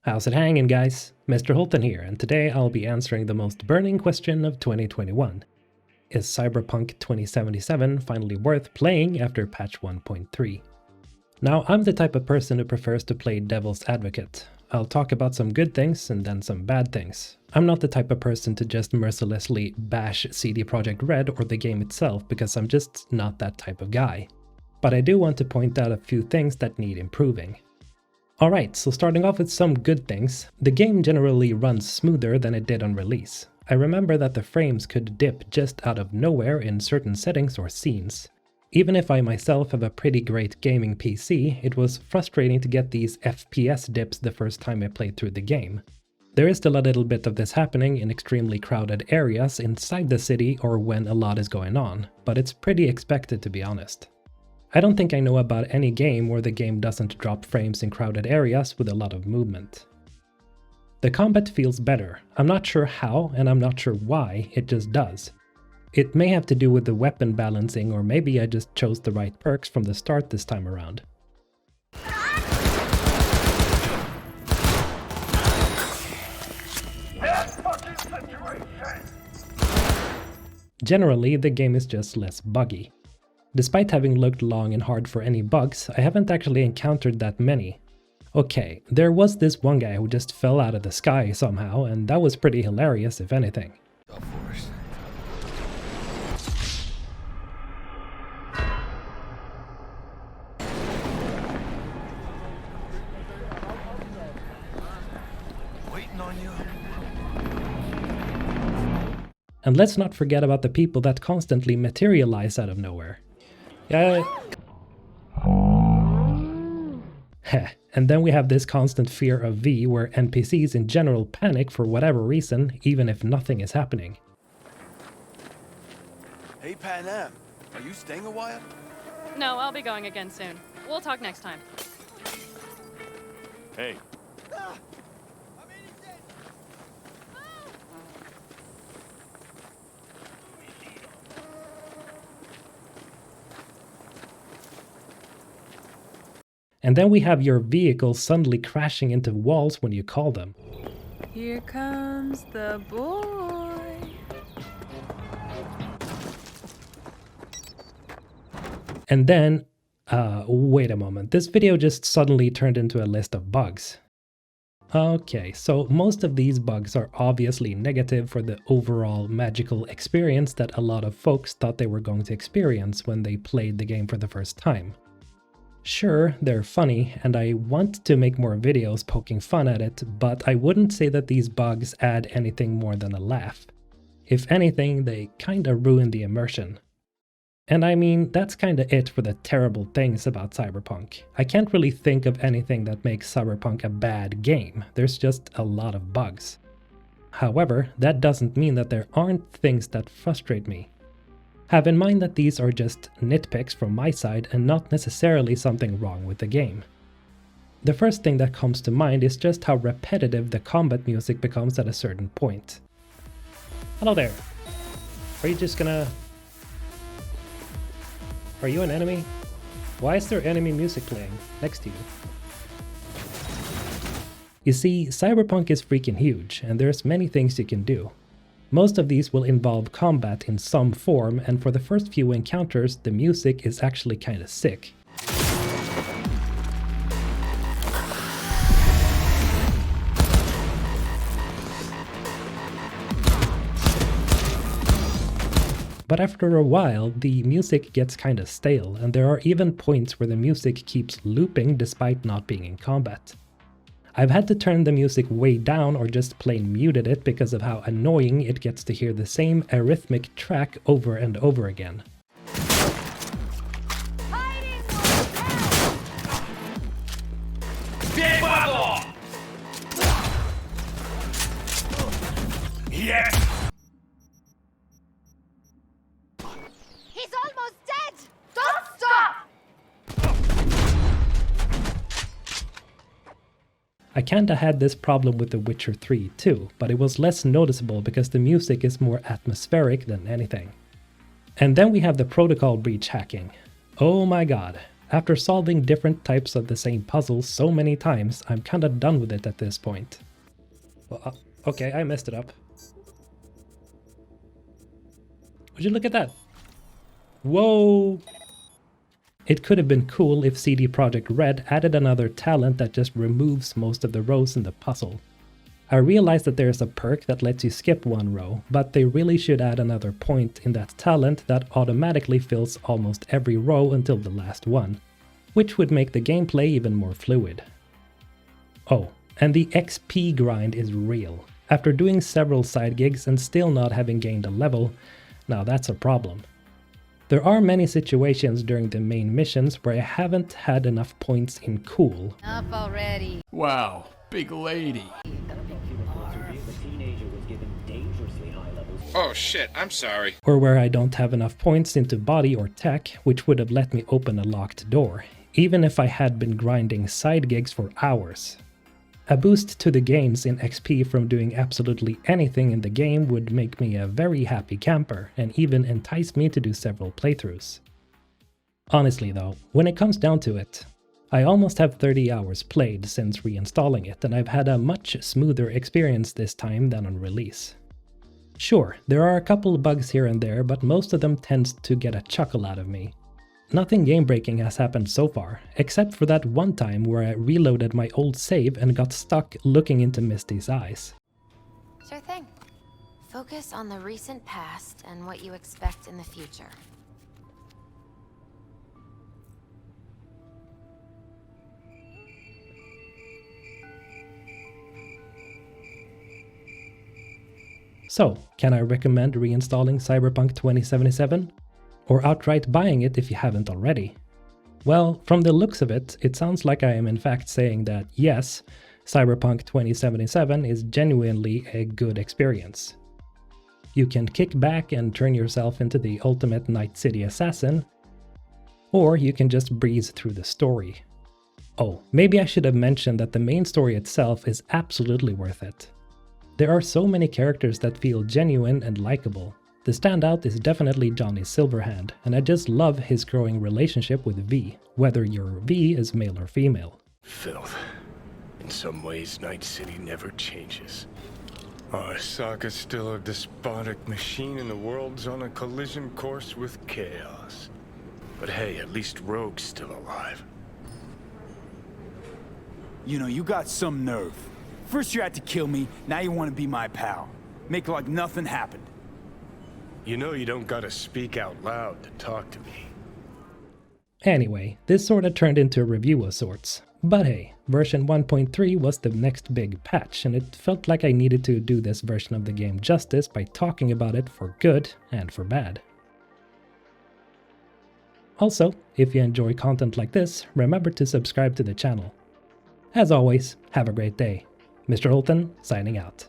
How's it hanging, guys? MrHulthen here, and today I'll be answering the most burning question of 2021. Is Cyberpunk 2077 finally worth playing after patch 1.3? Now, I'm the type of person who prefers to play devil's advocate. I'll talk about some good things and then some bad things. I'm not the type of person to just mercilessly bash CD Projekt Red or the game itself, because I'm just not that type of guy. But I do want to point out a few things that need improving. Alright, so starting off with some good things, the game generally runs smoother than it did on release. I remember that the frames could dip just out of nowhere in certain settings or scenes. Even if I myself have a pretty great gaming PC, it was frustrating to get these FPS dips the first time I played through the game. There is still a little bit of this happening in extremely crowded areas inside the city or when a lot is going on, but it's pretty expected, to be honest. I don't think I know about any game where the game doesn't drop frames in crowded areas with a lot of movement. The combat feels better. I'm not sure how, and I'm not sure why, it just does. It may have to do with the weapon balancing, or maybe I just chose the right perks from the start this time around. Generally, the game is just less buggy. Despite having looked long and hard for any bugs, I haven't actually encountered that many. Okay, there was this one guy who just fell out of the sky somehow, and that was pretty hilarious if anything. Waiting on you. And let's not forget about the people that constantly materialize out of nowhere. Yeah. Heh, and then we have this constant fear of V where NPCs in general panic for whatever reason, even if nothing is happening. Hey, Pan Am, are you staying a while? No, I'll be going again soon. We'll talk next time. Hey. And then we have your vehicle suddenly crashing into walls when you call them. Here comes the boy. And then, wait a moment, this video just suddenly turned into a list of bugs. Okay, so most of these bugs are obviously negative for the overall magical experience that a lot of folks thought they were going to experience when they played the game for the first time. Sure, they're funny, and I want to make more videos poking fun at it, but I wouldn't say that these bugs add anything more than a laugh. If anything, they kinda ruin the immersion. And I mean, that's kinda it for the terrible things about Cyberpunk. I can't really think of anything that makes Cyberpunk a bad game, there's just a lot of bugs. However, that doesn't mean that there aren't things that frustrate me. Have in mind that these are just nitpicks from my side and not necessarily something wrong with the game. The first thing that comes to mind is just how repetitive the combat music becomes at a certain point. Hello there. Are you just gonna... Are you an enemy? Why is there enemy music playing next to you? You see, Cyberpunk is freaking huge, and there's many things you can do. Most of these will involve combat in some form, and for the first few encounters, the music is actually kinda sick. But after a while, the music gets kinda stale, and there are even points where the music keeps looping despite not being in combat. I've had to turn the music way down or just plain muted it because of how annoying it gets to hear the same arrhythmic track over and over again. Yes! He's almost dead! Don't stop! I kinda had this problem with The Witcher 3 too, but it was less noticeable because the music is more atmospheric than anything. And then we have the protocol breach hacking. Oh my god. After solving different types of the same puzzle so many times, I'm kinda done with it at this point. Well, okay, I messed it up. Would you look at that? Whoa! It could have been cool if CD Projekt Red added another talent that just removes most of the rows in the puzzle. I realize that there's a perk that lets you skip one row, but they really should add another point in that talent that automatically fills almost every row until the last one, which would make the gameplay even more fluid. Oh, and the XP grind is real. After doing several side gigs and still not having gained a level, now that's a problem. There are many situations during the main missions where I haven't had enough points in cool. Up already. Wow, big lady. Oh shit, I'm sorry. Or where I don't have enough points into body or tech, which would have let me open a locked door, even if I had been grinding side gigs for hours. A boost to the gains in XP from doing absolutely anything in the game would make me a very happy camper, and even entice me to do several playthroughs. Honestly though, when it comes down to it, I almost have 30 hours played since reinstalling it, and I've had a much smoother experience this time than on release. Sure, there are a couple bugs here and there, but most of them tends to get a chuckle out of me. Nothing game-breaking has happened so far, except for that one time where I reloaded my old save and got stuck looking into Misty's eyes. Sure thing. Focus on the recent past and what you expect in the future. So, can I recommend reinstalling Cyberpunk 2077? Or outright buying it if you haven't already? Well, from the looks of it, it sounds like I am in fact saying that yes, Cyberpunk 2077 is genuinely a good experience. You can kick back and turn yourself into the ultimate Night City assassin, or you can just breeze through the story. Oh, maybe I should have mentioned that the main story itself is absolutely worth it. There are so many characters that feel genuine and likable. The standout is definitely Johnny Silverhand, and I just love his growing relationship with V, whether your V is male or female. Filth. In some ways, Night City never changes. Arasaka's still a despotic machine and the world's on a collision course with chaos. But hey, at least Rogue's still alive. You know, you got some nerve. First you had to kill me, now you want to be my pal. Make like nothing happened. You know you don't gotta speak out loud to talk to me. Anyway, this sorta turned into a review of sorts. But hey, version 1.3 was the next big patch, and it felt like I needed to do this version of the game justice by talking about it for good and for bad. Also, if you enjoy content like this, remember to subscribe to the channel. As always, have a great day. MrHulthen signing out.